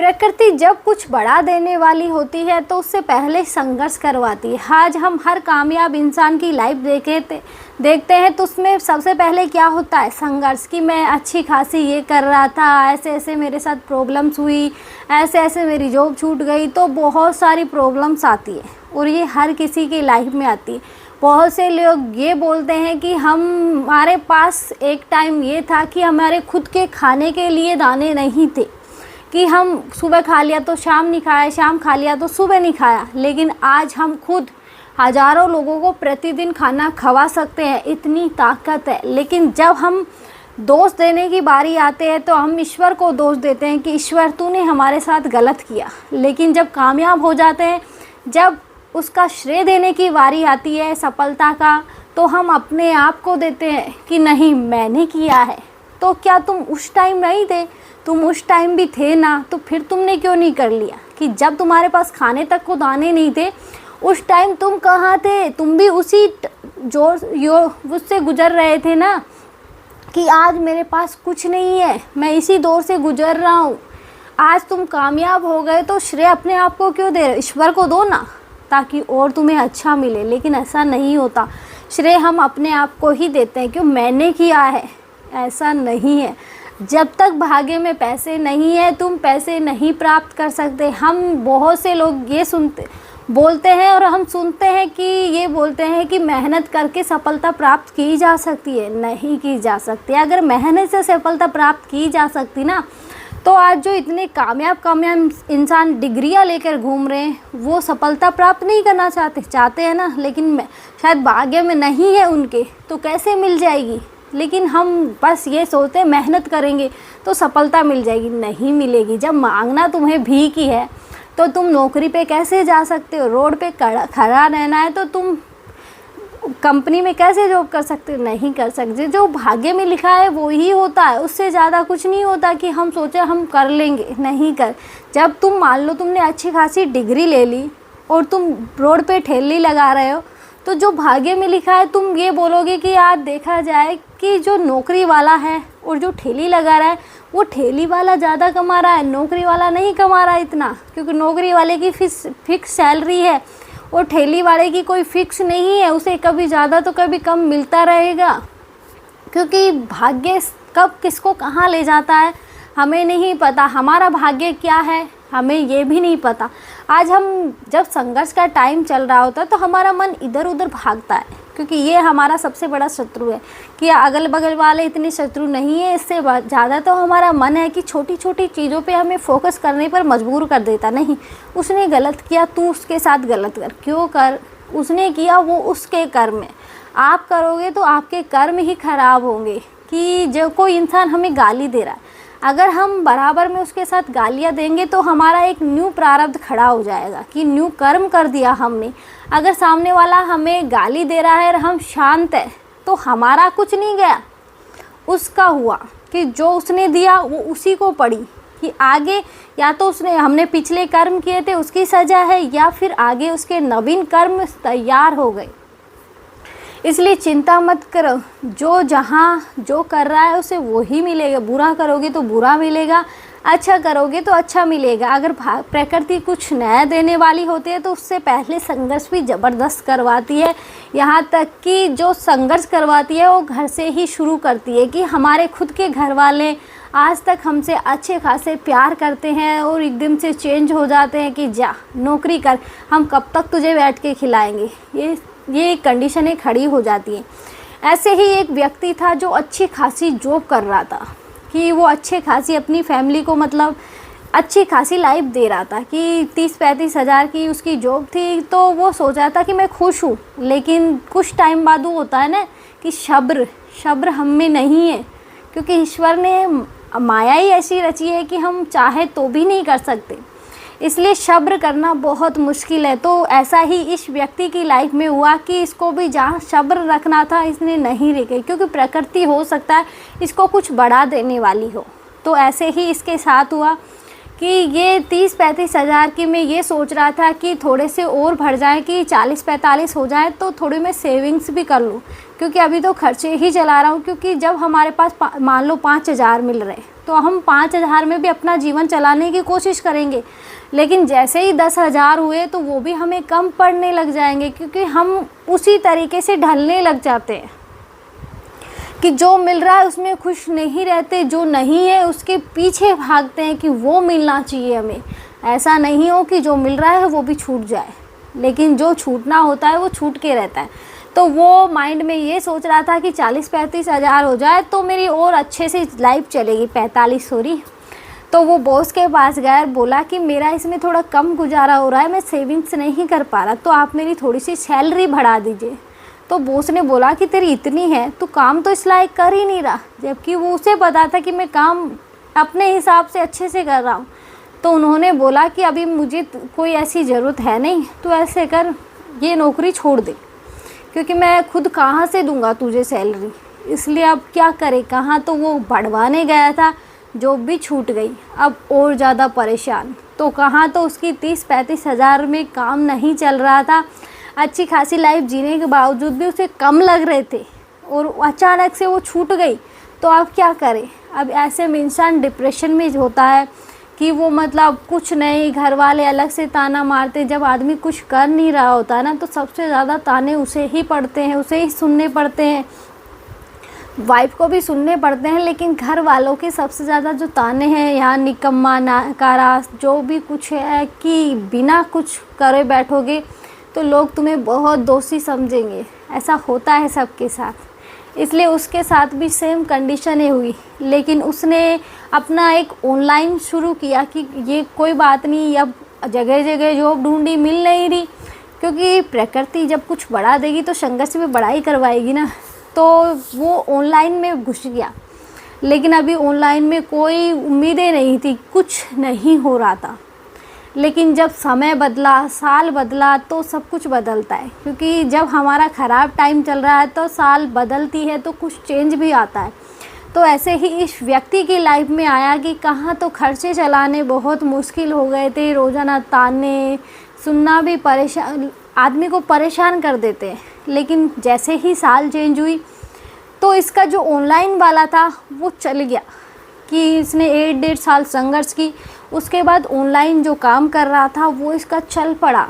प्रकृति जब कुछ बढ़ा देने वाली होती है तो उससे पहले संघर्ष करवाती है। आज हम हर कामयाब इंसान की लाइफ देखते हैं तो उसमें सबसे पहले क्या होता है? संघर्ष। कि मैं अच्छी खासी ये कर रहा था, ऐसे ऐसे मेरे साथ प्रॉब्लम्स हुई, ऐसे ऐसे मेरी जॉब छूट गई। तो बहुत सारी प्रॉब्लम्स आती है और ये हर किसी की लाइफ में आती है। बहुत से लोग ये बोलते हैं कि हमारे पास एक टाइम ये था कि हमारे खुद के खाने के लिए दाने नहीं थे, कि हम सुबह खा लिया तो शाम नहीं खाया, शाम खा लिया तो सुबह नहीं खाया। लेकिन आज हम खुद हज़ारों लोगों को प्रतिदिन खाना खवा सकते हैं, इतनी ताकत है। लेकिन जब हम दोष देने की बारी आते हैं तो हम ईश्वर को दोष देते हैं कि ईश्वर तूने हमारे साथ गलत किया। लेकिन जब कामयाब हो जाते हैं, जब उसका श्रेय देने की बारी आती है सफलता का, तो हम अपने आप को देते हैं कि नहीं मैंने किया है। तो क्या तुम उस टाइम नहीं थे? तुम उस टाइम भी थे ना, तो फिर तुमने क्यों नहीं कर लिया? कि जब तुम्हारे पास खाने तक को दाने नहीं थे उस टाइम तुम कहाँ थे? तुम भी उसी उससे गुजर रहे थे ना, कि आज मेरे पास कुछ नहीं है, मैं इसी दौर से गुजर रहा हूँ। आज तुम कामयाब हो गए तो श्रेय अपने आप को क्यों दे रहे? ईश्वर को दो ना, ताकि और तुम्हें अच्छा मिले। लेकिन ऐसा नहीं होता, श्रेय हम अपने आप को ही देते हैं, क्यों मैंने किया है। ऐसा नहीं है। जब तक भाग्य में पैसे नहीं है तुम पैसे नहीं प्राप्त कर सकते। हम बहुत से लोग ये बोलते हैं और हम सुनते हैं कि ये बोलते हैं कि मेहनत करके सफलता प्राप्त की जा सकती है। नहीं की जा सकती। अगर मेहनत से सफलता प्राप्त की जा सकती ना, तो आज जो इतने कामयाब इंसान डिग्रियां लेकर घूम रहे हैं वो सफलता प्राप्त नहीं करना चाहते हैं ना। लेकिन शायद भाग्य में नहीं है उनके, तो कैसे मिल जाएगी? लेकिन हम बस ये सोचते हैं मेहनत करेंगे तो सफलता मिल जाएगी। नहीं मिलेगी। जब मांगना तुम्हें भीख ही है तो तुम नौकरी पे कैसे जा सकते हो? रोड पे खड़ा रहना है तो तुम कंपनी में कैसे जॉब कर सकते हो? नहीं कर सकते। जो भाग्य में लिखा है वो ही होता है, उससे ज़्यादा कुछ नहीं होता कि हम सोचे हम कर लेंगे। नहीं कर। जब तुम मान लो तुमने अच्छी खासी डिग्री ले ली और तुम रोड पे ठेली लगा रहे हो, तो जो भाग्य में लिखा है तुम ये बोलोगे कि यार देखा जाए कि जो नौकरी वाला है और जो ठेली लगा रहा है, वो ठेली वाला ज़्यादा कमा रहा है, नौकरी वाला नहीं कमा रहा है इतना। क्योंकि नौकरी वाले की फिक्स सैलरी है और ठेली वाले की कोई फिक्स नहीं है, उसे कभी ज़्यादा तो कभी कम मिलता रहेगा। क्योंकि भाग्य कब किसको कहाँ ले जाता है हमें नहीं पता। हमारा भाग्य क्या है हमें ये भी नहीं पता। आज हम जब संघर्ष का टाइम चल रहा होता है तो हमारा मन इधर उधर भागता है, क्योंकि ये हमारा सबसे बड़ा शत्रु है। कि अगल बगल वाले इतने शत्रु नहीं है, इससे ज़्यादा तो हमारा मन है कि छोटी छोटी चीज़ों पे हमें फोकस करने पर मजबूर कर देता। नहीं, उसने गलत किया, तू उसके साथ गलत कर। क्यों कर? उसने किया, वो उसके कर्म है। आप करोगे तो आपके कर्म ही खराब होंगे। कि जो कोई इंसान हमें गाली दे रहा है, अगर हम बराबर में उसके साथ गालियाँ देंगे तो हमारा एक न्यू प्रारब्ध खड़ा हो जाएगा कि न्यू कर्म कर दिया हमने। अगर सामने वाला हमें गाली दे रहा है और हम शांत है तो हमारा कुछ नहीं गया, उसका हुआ। कि जो उसने दिया वो उसी को पड़ी। कि आगे या तो हमने पिछले कर्म किए थे उसकी सज़ा है, या फिर आगे उसके नवीन कर्म तैयार हो गए। इसलिए चिंता मत करो, जो जहाँ जो कर रहा है उसे वही मिलेगा। बुरा करोगे तो बुरा मिलेगा, अच्छा करोगे तो अच्छा मिलेगा। अगर प्रकृति कुछ नया देने वाली होती है तो उससे पहले संघर्ष भी ज़बरदस्त करवाती है। यहाँ तक कि जो संघर्ष करवाती है वो घर से ही शुरू करती है। कि हमारे खुद के घर वाले आज तक हमसे अच्छे खासे प्यार करते हैं और एकदम से चेंज हो जाते हैं कि जा नौकरी कर, हम कब तक तुझे बैठ के खिलाएंगे। ये कंडीशनें खड़ी हो जाती हैं। ऐसे ही एक व्यक्ति था जो अच्छी खासी जॉब कर रहा था, कि वो अच्छे खासी अपनी फैमिली को मतलब अच्छी खासी लाइफ दे रहा था। कि 30-35 हज़ार की उसकी जॉब थी, तो वो सोच रहा था कि मैं खुश हूँ। लेकिन कुछ टाइम बाद वो होता है ना कि सब्र हम में नहीं है, क्योंकि ईश्वर ने माया ही ऐसी रची है कि हम चाहे तो भी नहीं कर सकते। इसलिए सब्र करना बहुत मुश्किल है। तो ऐसा ही इस व्यक्ति की लाइफ में हुआ कि इसको भी जहाँ सब्र रखना था इसने नहीं रखे, क्योंकि प्रकृति हो सकता है इसको कुछ बढ़ा देने वाली हो। तो ऐसे ही इसके साथ हुआ कि ये 30-35 हज़ार की मैं ये सोच रहा था कि थोड़े से और बढ़ जाए, कि 40-45 हो जाए तो थोड़ी मैं सेविंग्स भी कर लूँ, क्योंकि अभी तो खर्चे ही चला रहा हूँ। क्योंकि जब हमारे पास मान लो 5 हज़ार मिल रहे तो हम 5,000 में भी अपना जीवन चलाने की कोशिश करेंगे, लेकिन जैसे ही 10,000 हुए तो वो भी हमें कम पड़ने लग जाएंगे, क्योंकि हम उसी तरीके से ढलने लग जाते हैं कि जो मिल रहा है उसमें खुश नहीं रहते, जो नहीं है उसके पीछे भागते हैं कि वो मिलना चाहिए हमें। ऐसा नहीं हो कि जो मिल रहा है वो भी छूट जाए, लेकिन जो छूटना होता है वो छूट के रहता है। तो वो माइंड में ये सोच रहा था कि 40-35 हज़ार हो जाए तो मेरी और अच्छे से लाइफ चलेगी, 45 सॉरी। तो वो बॉस के पास गया और बोला कि मेरा इसमें थोड़ा कम गुजारा हो रहा है, मैं सेविंग्स नहीं कर पा रहा, तो आप मेरी थोड़ी सी सैलरी बढ़ा दीजिए। तो बॉस ने बोला कि तेरी इतनी है, तू काम तो इस लायक कर ही नहीं रहा, जबकि वो उसे पता था कि मैं काम अपने हिसाब से अच्छे से कर रहा हूँ। तो उन्होंने बोला कि अभी मुझे कोई ऐसी ज़रूरत है नहीं, तो ऐसे कर ये नौकरी छोड़ दे, क्योंकि मैं खुद कहाँ से दूंगा तुझे सैलरी, इसलिए अब क्या करे कहाँ। तो वो बढ़वाने गया था, जॉब भी छूट गई, अब और ज़्यादा परेशान। तो कहाँ तो उसकी 30-35 हज़ार में काम नहीं चल रहा था, अच्छी खासी लाइफ जीने के बावजूद भी उसे कम लग रहे थे, और अचानक से वो छूट गई। तो अब क्या करे। अब ऐसे में इंसान डिप्रेशन में होता है कि वो मतलब कुछ नहीं, घर वाले अलग से ताना मारते। जब आदमी कुछ कर नहीं रहा होता है ना, तो सबसे ज़्यादा ताने उसे ही पड़ते हैं, उसे ही सुनने पड़ते हैं। वाइफ को भी सुनने पड़ते हैं, लेकिन घर वालों के सबसे ज़्यादा जो ताने हैं, यहाँ निकम्मा नाकारा जो भी कुछ है कि बिना कुछ करे बैठोगे तो लोग तुम्हें बहुत दोषी समझेंगे। ऐसा होता है सबके साथ, इसलिए उसके साथ भी सेम कंडीशनें हुई। लेकिन उसने अपना एक ऑनलाइन शुरू किया कि ये कोई बात नहीं, अब जगह जगह जॉब ढूंढी, मिल नहीं रही, क्योंकि प्रकृति जब कुछ बढ़ा देगी तो संघर्ष में बढ़ाई करवाएगी ना। तो वो ऑनलाइन में घुस गया, लेकिन अभी ऑनलाइन में कोई उम्मीदें नहीं थी, कुछ नहीं हो रहा था। लेकिन जब समय बदला, साल बदला, तो सब कुछ बदलता है, क्योंकि जब हमारा ख़राब टाइम चल रहा है तो साल बदलती है तो कुछ चेंज भी आता है। तो ऐसे ही इस व्यक्ति की लाइफ में आया कि कहाँ तो खर्चे चलाने बहुत मुश्किल हो गए थे, रोज़ाना ताने सुनना भी परेशान, आदमी को परेशान कर देते हैं। लेकिन जैसे ही साल चेंज हुई तो इसका जो ऑनलाइन वाला था वो चल गया, कि इसने 1-1.5 साल संघर्ष की, उसके बाद ऑनलाइन जो काम कर रहा था वो इसका चल पड़ा।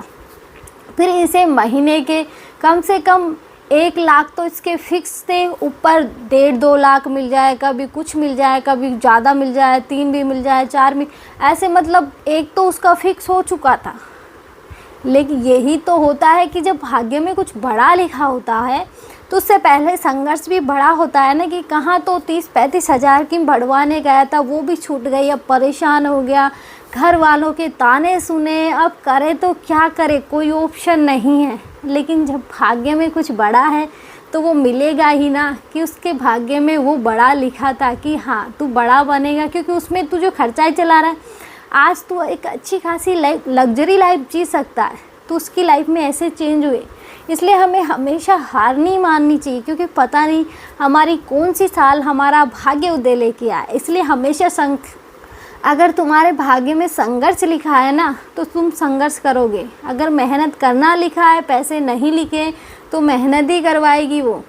फिर इसे महीने के कम से कम 1 लाख तो इसके फिक्स थे, ऊपर 1.5-2 लाख मिल जाए, कभी कुछ मिल जाए, कभी ज़्यादा मिल जाए, 3 भी मिल जाए, 4 भी, ऐसे मतलब एक तो उसका फिक्स हो चुका था। लेकिन यही तो होता है कि जब भाग्य में कुछ बड़ा लिखा होता है तो उससे पहले संघर्ष भी बड़ा होता है ना, कि कहाँ तो 30-35 हज़ार की बढ़वाने गया था, वो भी छूट गई, अब परेशान हो गया, घर वालों के ताने सुने, अब करे तो क्या करे, कोई ऑप्शन नहीं है। लेकिन जब भाग्य में कुछ बड़ा है तो वो मिलेगा ही ना, कि उसके भाग्य में वो बड़ा लिखा था कि हाँ तू बड़ा बनेगा, क्योंकि उसमें तू जो खर्चा ही चला रहा है, आज तू एक अच्छी खासी लाइफ, लग्जरी लाइफ जी सकता है, तो उसकी लाइफ में ऐसे चेंज हुए। इसलिए हमें हमेशा हार नहीं माननी चाहिए, क्योंकि पता नहीं हमारी कौन सी साल हमारा भाग्य उदय लेके आए। इसलिए हमेशा अगर तुम्हारे भाग्य में संघर्ष लिखा है ना, तो तुम संघर्ष करोगे। अगर मेहनत करना लिखा है, पैसे नहीं लिखे, तो मेहनत ही करवाएगी, वो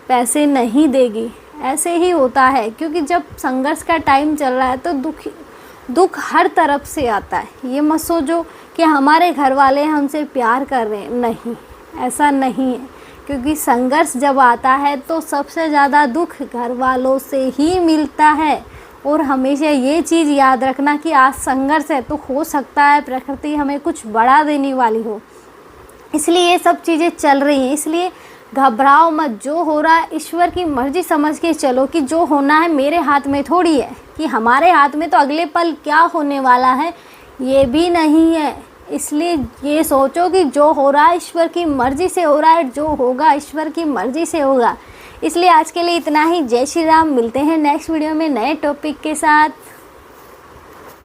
पैसे नहीं देगी। ऐसे ही होता है, क्योंकि जब संघर्ष का टाइम चल रहा है तो दुख हर तरफ से आता है। ये मत सोचो कि हमारे घर वाले हमसे प्यार कर रहे हैं, नहीं, ऐसा नहीं है। क्योंकि संघर्ष जब आता है तो सबसे ज़्यादा दुख घर वालों से ही मिलता है। और हमेशा ये चीज़ याद रखना कि आज संघर्ष है तो हो सकता है प्रकृति हमें कुछ बड़ा देने वाली हो, इसलिए ये सब चीज़ें चल रही हैं। इसलिए घबराओ मत, जो हो रहा है ईश्वर की मर्ज़ी समझ के चलो, कि जो होना है मेरे हाथ में थोड़ी है, कि हमारे हाथ में तो अगले पल क्या होने वाला है ये भी नहीं है। इसलिए ये सोचो कि जो हो रहा है ईश्वर की मर्ज़ी से हो रहा है, जो होगा ईश्वर की मर्ज़ी से होगा। इसलिए आज के लिए इतना ही। जय श्री राम। मिलते हैं नेक्स्ट वीडियो में नए टॉपिक के साथ।